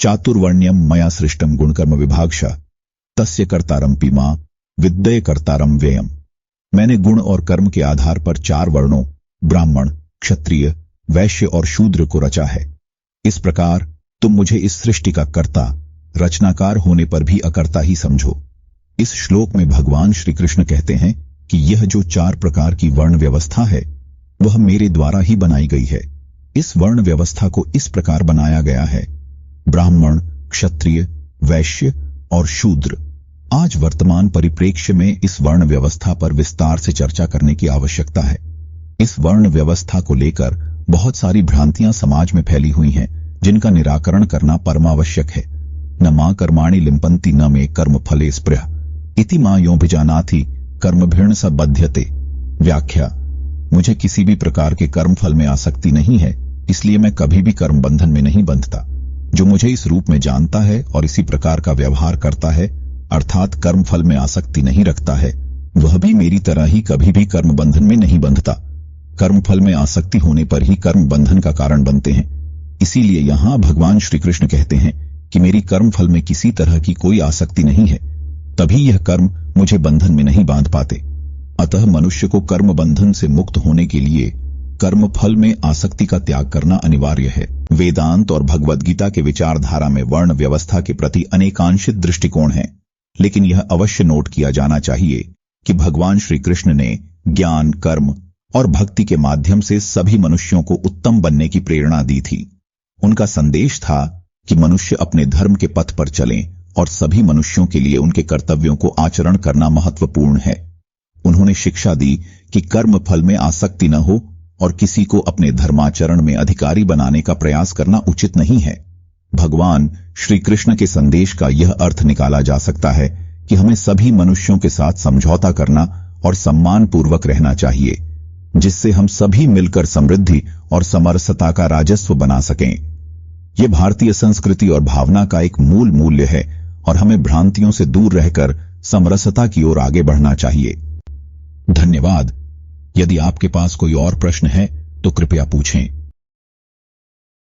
चातुर्वर्ण्यम मया सृष्टम गुणकर्म विभागशः तस्य कर्तारम पीमा विद्ये कर्तारम व्ययम। मैंने गुण और कर्म के आधार पर 4 वर्णों ब्राह्मण, क्षत्रिय, वैश्य और शूद्र को रचा है। इस प्रकार तुम मुझे इस सृष्टि का कर्ता, रचनाकार होने पर भी अकर्ता ही समझो। इस श्लोक में भगवान श्री कृष्ण कहते हैं कि यह जो 4 प्रकार की वर्ण व्यवस्था है वह मेरे द्वारा ही बनाई गई है। इस वर्ण व्यवस्था को इस प्रकार बनाया गया है: ब्राह्मण, क्षत्रिय, वैश्य और शूद्र। आज वर्तमान परिप्रेक्ष्य में इस वर्ण व्यवस्था पर विस्तार से चर्चा करने की आवश्यकता है। इस वर्ण व्यवस्था को लेकर बहुत सारी भ्रांतियां समाज में फैली हुई हैं, जिनका निराकरण करना परमावश्यक है। न मां कर्माणि लिम्पन्ति न मे कर्म फले स्पृह इति मां यो भिजानाति कर्मभिर्न स बध्यते। व्याख्या: मुझे किसी भी प्रकार के कर्म फल में आसक्ति नहीं है, इसलिए मैं कभी भी कर्म बंधन में नहीं बंधता। जो मुझे इस रूप में जानता है और इसी प्रकार का व्यवहार करता है, अर्थात कर्म फल में आसक्ति नहीं रखता है, वह भी मेरी तरह ही कभी भी कर्म बंधन में नहीं बंधता। कर्म फल में आसक्ति होने पर ही कर्म बंधन का कारण बनते हैं। इसीलिए यहां भगवान श्री कृष्ण कहते हैं कि मेरी कर्म फल में किसी तरह की कोई आसक्ति नहीं है, तभी यह कर्म मुझे बंधन में नहीं बांध पाते। अतः मनुष्य को कर्म बंधन से मुक्त होने के लिए कर्म फल में आसक्ति का त्याग करना अनिवार्य है। वेदांत और भगवद गीता के विचारधारा में वर्ण व्यवस्था के प्रति अनेकांशित दृष्टिकोण है, लेकिन यह अवश्य नोट किया जाना चाहिए कि भगवान श्री कृष्ण ने ज्ञान, कर्म और भक्ति के माध्यम से सभी मनुष्यों को उत्तम बनने की प्रेरणा दी थी। उनका संदेश था कि मनुष्य अपने धर्म के पथ पर चलें और सभी मनुष्यों के लिए उनके कर्तव्यों को आचरण करना महत्वपूर्ण है। उन्होंने शिक्षा दी कि कर्म फल में आसक्ति न हो और किसी को अपने धर्माचरण में अधिकारी बनाने का प्रयास करना उचित नहीं है। भगवान श्री कृष्ण के संदेश का यह अर्थ निकाला जा सकता है कि हमें सभी मनुष्यों के साथ समझौता करना और सम्मान पूर्वक रहना चाहिए, जिससे हम सभी मिलकर समृद्धि और समरसता का राजस्व बना सकें। यह भारतीय संस्कृति और भावना का एक मूल मूल्य है और हमें भ्रांतियों से दूर रहकर समरसता की ओर आगे बढ़ना चाहिए। धन्यवाद। यदि आपके पास कोई और प्रश्न है तो कृपया पूछें।